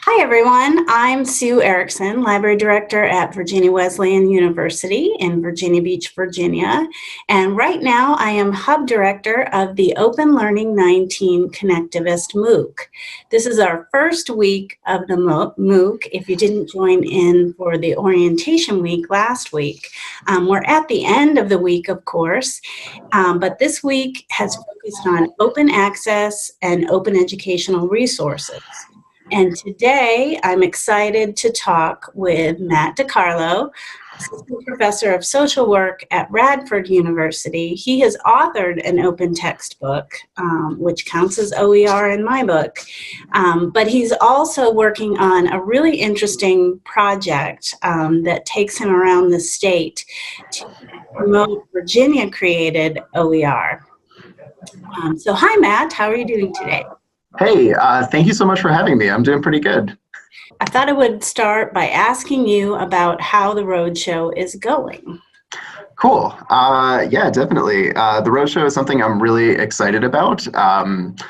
Hi, everyone. I'm Sue Erickson, Library Director at Virginia Wesleyan University in Virginia Beach, Virginia. And right now I am Hub Director of the Open Learning 19 Connectivist MOOC. This is our first week of the MOOC. If you didn't join in for the orientation week last week, we're at the end of the week, of course, but this week has focused on open access and open educational resources. And today, I'm excited to talk with Matt DeCarlo, Assistant Professor of Social Work at Radford University. He has authored an open textbook, which counts as OER in my book, but he's also working on a really interesting project that takes him around the state to promote Virginia-created OER. So hi, Matt. How are you doing today? Hey, thank you so much for having me. I'm doing pretty good. I thought I would start by asking you about how the roadshow is going. Cool. Yeah, definitely. The roadshow is something I'm really excited about. Inside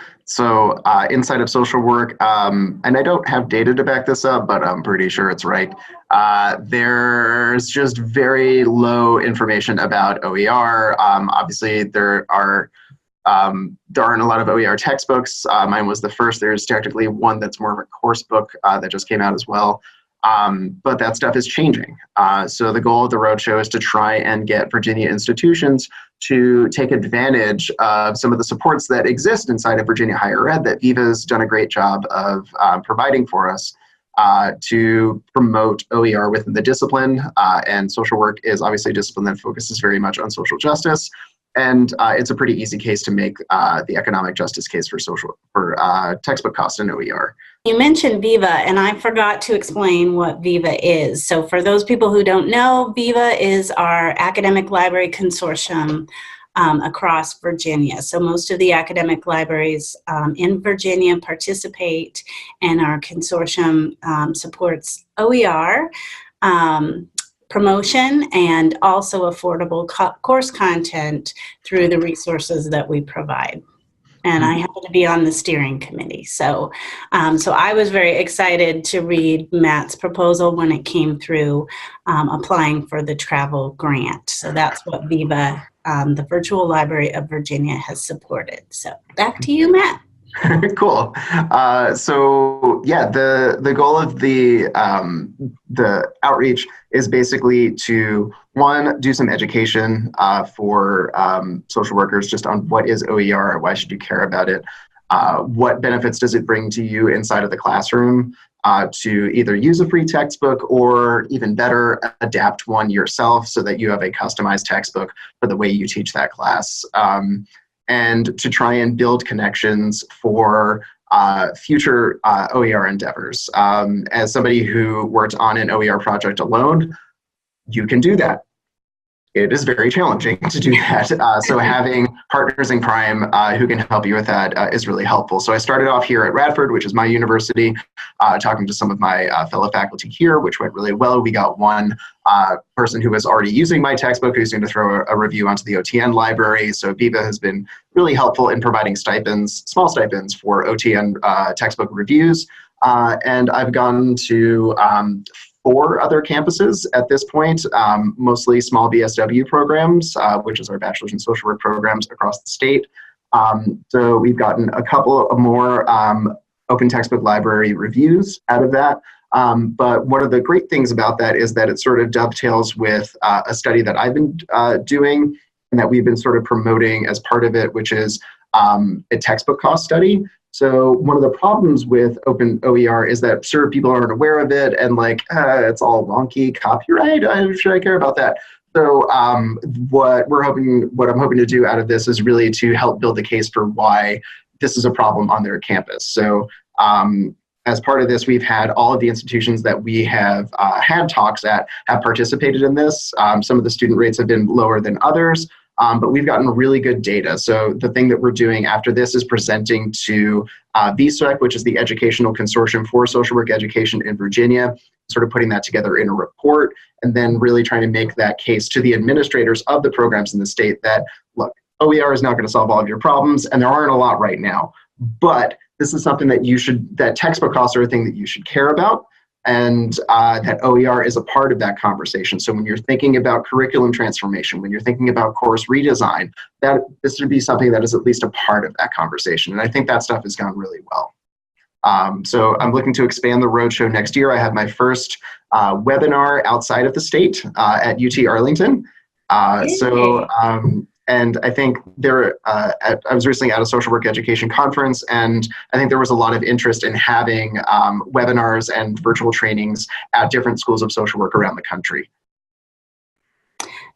of social work, and I don't have data to back this up, but I'm pretty sure it's right. There's just very low information about OER. Obviously, there aren't a lot of OER textbooks. Mine was the first. There's technically one that's more of a course book that just came out as well. But that stuff is changing. So the goal of the roadshow is to try and get Virginia institutions to take advantage of some of the supports that exist inside of Virginia higher ed that Viva's done a great job of providing for us to promote OER within the discipline. And social work is obviously a discipline that focuses very much on social justice. And it's a pretty easy case to make the economic justice case for textbook cost and OER. You mentioned Viva, and I forgot to explain what Viva is. So for those people who don't know, Viva is our academic library consortium across Virginia. So most of the academic libraries in Virginia participate, and our consortium supports OER, promotion, and also affordable course content through the resources that we provide. And I happen to be on the steering committee. So I was very excited to read Matt's proposal when it came through applying for the travel grant. So that's what Viva, the Virtual Library of Virginia, has supported. So back to you, Matt. Cool. The goal of the outreach is basically to, one, do some education for social workers just on what is OER, why should you care about it, what benefits does it bring to you inside of the classroom to either use a free textbook or, even better, adapt one yourself so that you have a customized textbook for the way you teach that class. And to try and build connections for future OER endeavors. As somebody who worked on an OER project alone, you can do that. It is very challenging to do that. So having partners in crime who can help you with that is really helpful. So I started off here at Radford, which is my university, talking to some of my fellow faculty here, which went really well. We got one person who was already using my textbook who's going to throw a review onto the OTN library. So Viva has been really helpful in providing stipends, small stipends for OTN textbook reviews. And I've gone to 4 other campuses at this point, mostly small BSW programs, which is our bachelor's in social work programs across the state. So we've gotten a couple of more open textbook library reviews out of that. But one of the great things about that is that it sort of dovetails with a study that I've been doing and that we've been sort of promoting as part of it, which is a textbook cost study. So one of the problems with open OER is that sort of people aren't aware of it and it's all wonky, copyright, should I care about that? So what I'm hoping to do out of this is really to help build the case for why this is a problem on their campus. So as part of this, we've had all of the institutions that we have had talks at have participated in this. Some of the student rates have been lower than others. But we've gotten really good data. So the thing that we're doing after this is presenting to VSEC, which is the Educational Consortium for Social Work Education in Virginia, sort of putting that together in a report, and then really trying to make that case to the administrators of the programs in the state that, look, OER is not going to solve all of your problems, and there aren't a lot right now. But this is something that textbook costs are a thing that you should care about, and that OER is a part of that conversation. So when you're thinking about curriculum transformation, when you're thinking about course redesign, that this should be something that is at least a part of that conversation. And I think that stuff has gone really well. So I'm looking to expand the roadshow next year. I have my first webinar outside of the state at UT Arlington. And I think I was recently at a social work education conference, and I think there was a lot of interest in having webinars and virtual trainings at different schools of social work around the country.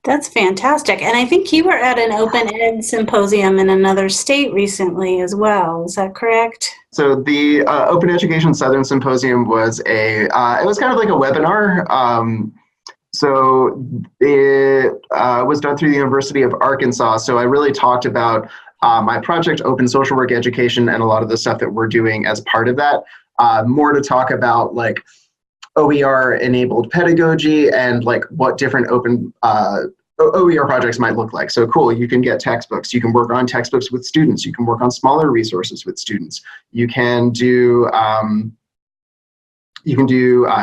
That's fantastic. And I think you were at an Open Ed symposium in another state recently as well. Is that correct? So the Open Education Southern Symposium was it was kind of like a webinar. So it was done through the University of Arkansas. So I really talked about my project, Open Social Work Education, and a lot of the stuff that we're doing as part of that. More to talk about like OER-enabled pedagogy and like what different open OER projects might look like. So cool, you can get textbooks. You can work on textbooks with students. You can work on smaller resources with students. You can do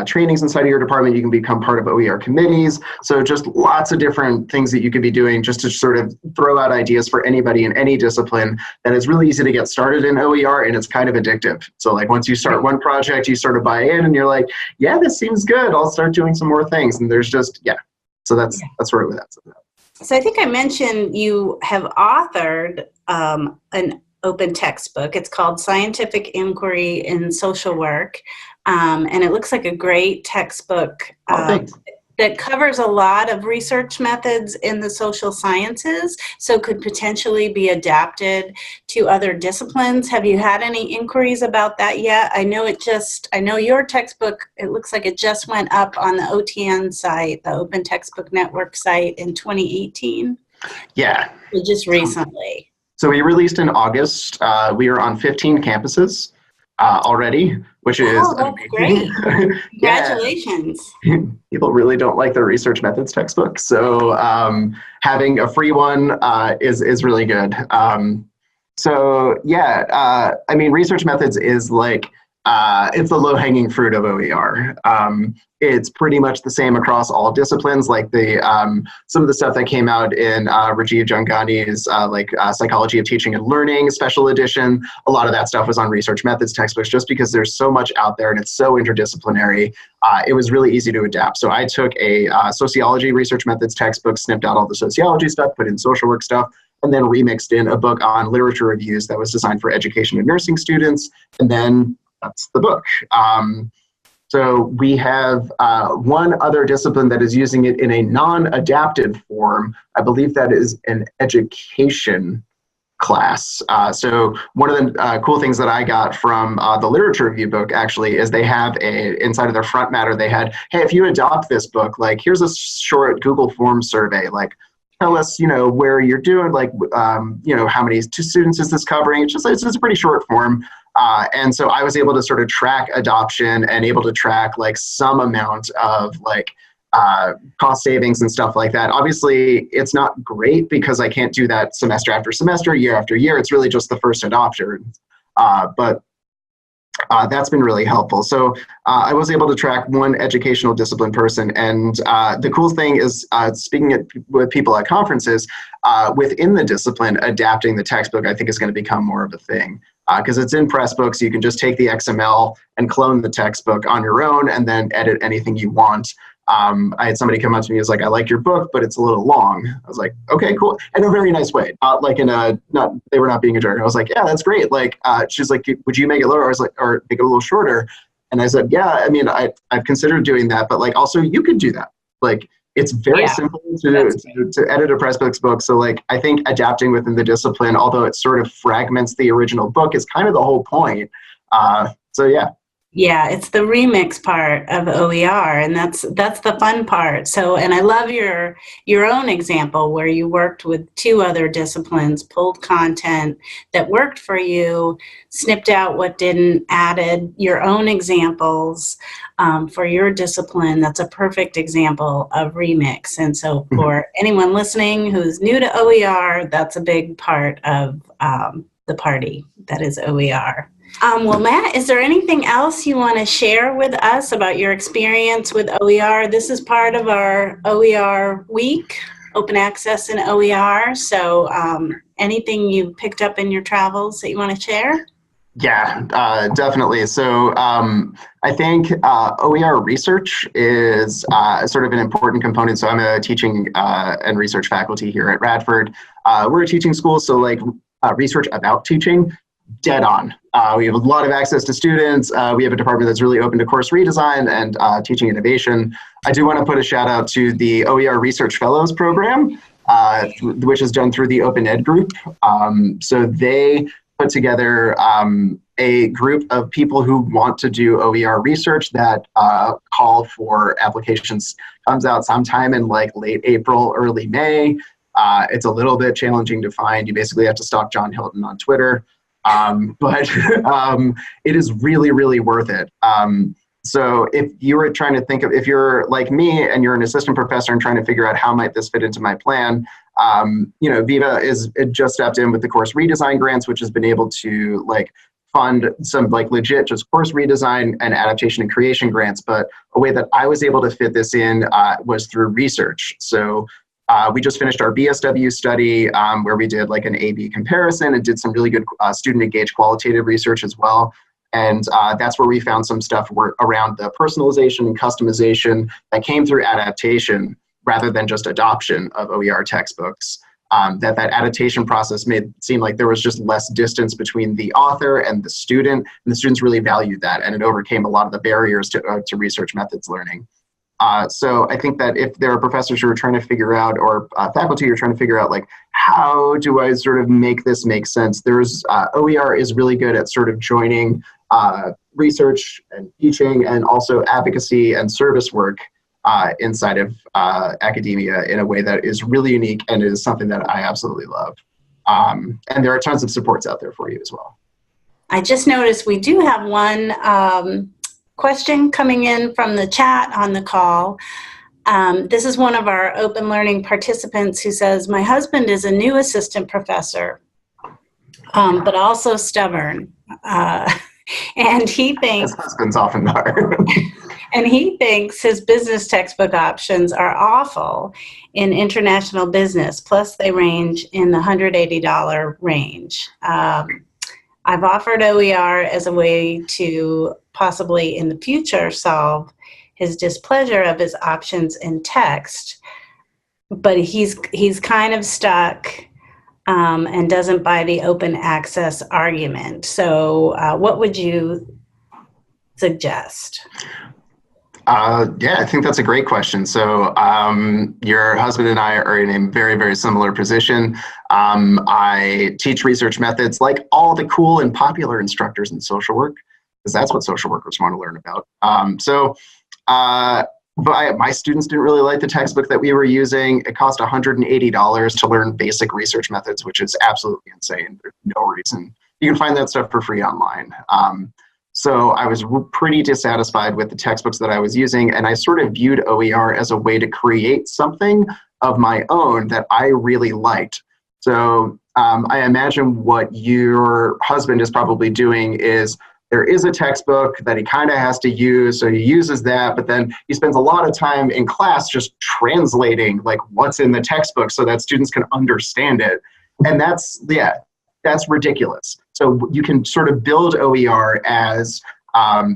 trainings inside of your department. You can become part of OER committees. So just lots of different things that you could be doing just to sort of throw out ideas for anybody in any discipline. That it's really easy to get started in OER, and it's kind of addictive. So like once you start one project, you sort of buy in and you're like, yeah, this seems good. I'll start doing some more things. And there's just, yeah. So that's sort of what that's about. So I think I mentioned you have authored an open textbook. It's called Scientific Inquiry in Social Work. And it looks like a great textbook that covers a lot of research methods in the social sciences, so could potentially be adapted to other disciplines. Have you had any inquiries about that yet? I know your textbook, it looks like it just went up on the OTN site, the Open Textbook Network site in 2018. Yeah. Just recently. So we released in August. We are on 15 campuses already, which is that's great. Congratulations. People really don't like the research methods textbook, so having a free one is really good. I mean, research methods is like it's the low-hanging fruit of OER. It's pretty much the same across all disciplines. Like some of the stuff that came out in Rajiv Jangani's Psychology of Teaching and Learning special edition, a lot of that stuff was on research methods textbooks, just because there's so much out there and it's so interdisciplinary. It was really easy to adapt. So I took a sociology research methods textbook, snipped out all the sociology stuff, put in social work stuff, and then remixed in a book on literature reviews that was designed for education and nursing students. And then that's the book. So we have one other discipline that is using it in a non-adapted form. I believe that is an education class. So one of the cool things that I got from the literature review book actually is they have inside of their front matter, they had, hey, if you adopt this book, like here's a short Google Forms survey, like tell us, where you're doing, like, how many students is this covering? It's just a pretty short form. And so I was able to sort of track adoption and able to track like some amount of like cost savings and stuff like that. Obviously, it's not great because I can't do that semester after semester, year after year. It's really just the first adopter. But that's been really helpful. So I was able to track one educational discipline person. And the cool thing is, speaking with people at conferences, within the discipline, adapting the textbook, I think is going to become more of a thing. Because it's in Pressbooks, you can just take the XML and clone the textbook on your own and then edit anything you want. I had somebody come up to me and was like, I like your book, but it's a little long. I was like, okay, cool. In a very nice way. They were not being a jerk. I was like, yeah, that's great. Like, she's like, would you make it lower? I was like, or make it a little shorter. And I said, yeah, I mean, I've considered doing that, but like, also you could do that. Like, it's very simple to edit a Pressbooks book. So like, I think adapting within the discipline, although it sort of fragments the original book, is kind of the whole point. So yeah. Yeah, it's the remix part of OER, and that's the fun part. So, and I love your own example where you worked with two other disciplines, pulled content that worked for you, snipped out what didn't, added your own examples for your discipline. That's a perfect example of remix. And so for anyone listening who's new to OER, that's a big part of the party that is OER. Well, Matt, is there anything else you want to share with us about your experience with OER? This is part of our OER week, Open Access in OER. So anything you picked up in your travels that you want to share? Yeah, definitely. So I think OER research is sort of an important component. So I'm a teaching and research faculty here at Radford. We're a teaching school, so like research about teaching, dead on. We have a lot of access to students. We have a department that's really open to course redesign and teaching innovation. I do want to put a shout out to the OER Research Fellows program, which is done through the Open Ed group. So they put together a group of people who want to do OER research that call for applications. Comes out sometime in like late April, early May. It's a little bit challenging to find. You basically have to stalk John Hilton on Twitter. But it is really, really worth it. So if you were trying to think of, if you're like me and you're an assistant professor and trying to figure out how might this fit into my plan, Viva is just stepped in with the course redesign grants, which has been able to like fund some like legit just course redesign and adaptation and creation grants. But a way that I was able to fit this in was through research. So we just finished our BSW study where we did like an A/B comparison and did some really good student engaged qualitative research as well. And that's where we found some stuff around the personalization and customization that came through adaptation rather than just adoption of OER textbooks. That adaptation process made it seem like there was just less distance between the author and the student, and the students really valued that, and it overcame a lot of the barriers to research methods learning. So I think that if there are professors who are trying to figure out, or faculty who are trying to figure out, like, how do I sort of make this make sense? OER is really good at sort of joining research and teaching and also advocacy and service work inside of academia in a way that is really unique and is something that I absolutely love. And there are tons of supports out there for you as well. I just noticed we do have one question coming in from the chat on the call. This is one of our open learning participants who says, my husband is a new assistant professor, but also stubborn. And he thinks, as husbands often are. And he thinks his business textbook options are awful in international business, plus they range in the $180 range. I've offered OER as a way to possibly in the future solve his displeasure of his options in text, but he's kind of stuck and doesn't buy the open access argument. So what would you suggest? Yeah, I think that's a great question. So your husband and I are in a very, very similar position. I teach research methods like all the cool and popular instructors in social work, because that's what social workers want to learn about. But my students didn't really like the textbook that we were using. It cost $180 to learn basic research methods, which is absolutely insane. There's no reason. You can find that stuff for free online. So I was pretty dissatisfied with the textbooks that I was using, and I sort of viewed OER as a way to create something of my own that I really liked. So I imagine what your husband is probably doing is there is a textbook that he kind of has to use, so he uses that, but then he spends a lot of time in class just translating like what's in the textbook so that students can understand it. And that's ridiculous. So you can sort of build OER as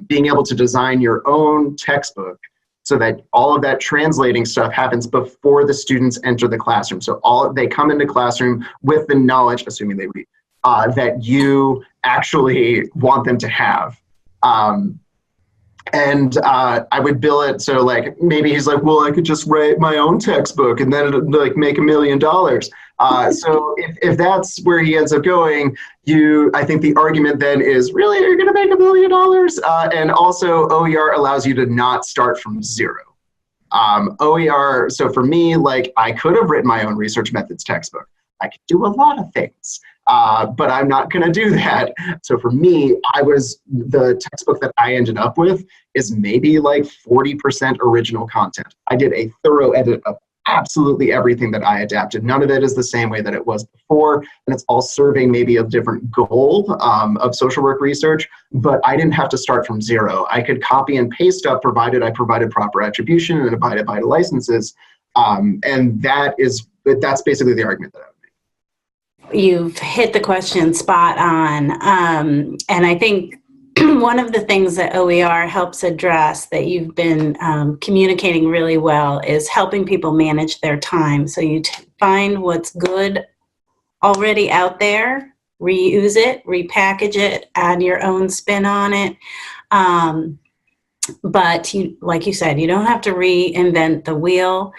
being able to design your own textbook so that all of that translating stuff happens before the students enter the classroom. So they come into classroom with the knowledge, assuming they read, that you actually want them to have. And I would bill it, so like maybe he's like, well, I could just write my own textbook and then it'd like make $1 million. So if that's where he ends up going, I think the argument then is, really, you're gonna make $1 million? And also OER allows you to not start from zero. OER, so for me, like I could have written my own research methods textbook. I could do a lot of things, but I'm not gonna do that. So for me, the textbook that I ended up with is maybe like 40% original content. I did a thorough edit of absolutely everything that I adapted. None of it is the same way that it was before, and it's all serving maybe a different goal of social work research, but I didn't have to start from zero. I could copy and paste stuff provided I provided proper attribution and abided by the licenses, and that's basically the argument that I would make. You've hit the question spot on, and I think one of the things that OER helps address that you've been communicating really well is helping people manage their time. So you find what's good already out there, reuse it, repackage it, add your own spin on it. But like you said, you don't have to reinvent the wheel.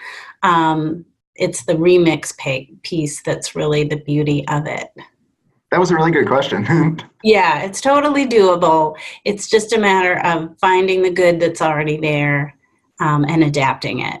It's the remix piece that's really the beauty of it. That was a really good question. Yeah, it's totally doable. It's just a matter of finding the good that's already there and adapting it.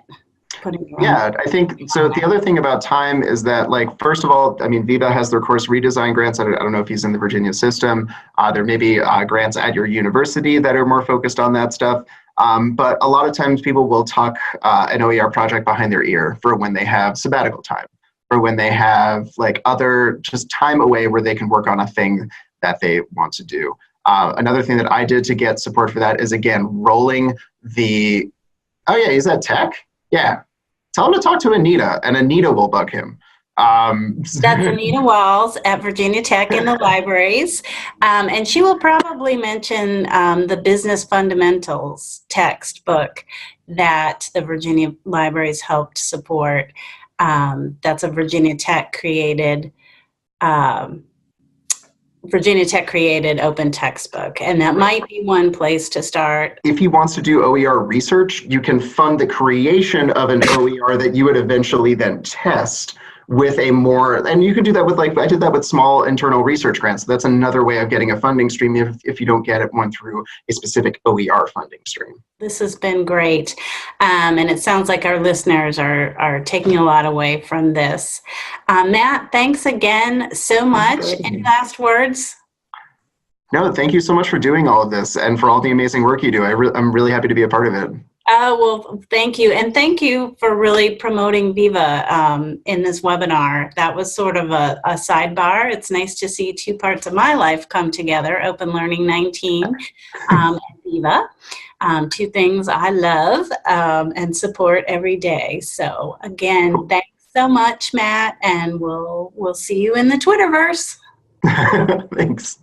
Yeah, I think so. The other thing about time is that, like, first of all, I mean, Viva has their course redesign grants. I don't know if he's in the Virginia system. There may be grants at your university that are more focused on that stuff. But a lot of times people will tuck an OER project behind their ear for when they have sabbatical time, or when they have like other just time away where they can work on a thing that they want to do. Another thing that I did to get support for that is, again, rolling the, oh yeah, he's at Tech? Yeah. Tell him to talk to Anita, and Anita will bug him. That's Anita Walls at Virginia Tech in the libraries. And she will probably mention the Business Fundamentals textbook that the Virginia libraries helped support. That's a Virginia Tech created open textbook, and that might be one place to start. If he wants to do OER research, you can fund the creation of an OER that you would eventually then test with a more, and you can do that with, like, I did that with small internal research grants. That's another way of getting a funding stream if you don't get one through a specific OER funding stream. This has been great. And it sounds like our listeners are taking a lot away from this. Matt, thanks again so much. Any last words? No, thank you so much for doing all of this and for all the amazing work you do. I'm really happy to be a part of it. Well, thank you. And thank you for really promoting Viva in this webinar. That was sort of a sidebar. It's nice to see two parts of my life come together, Open Learning 19 and Viva. Two things I love and support every day. So again, thanks so much, Matt, and we'll see you in the Twitterverse. Thanks.